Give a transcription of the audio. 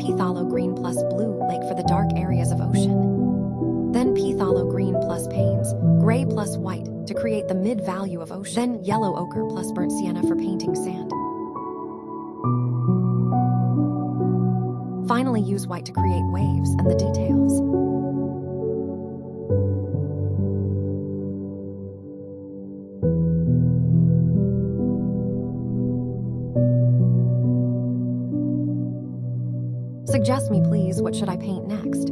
phthalo green plus blue lake for the dark areas of ocean. Then phthalo green plus panes, gray plus white to create the mid-value of ocean. Then yellow ochre plus burnt sienna for painting sand. Finally, use white to create waves and the details. Suggest me, please, what should I paint next?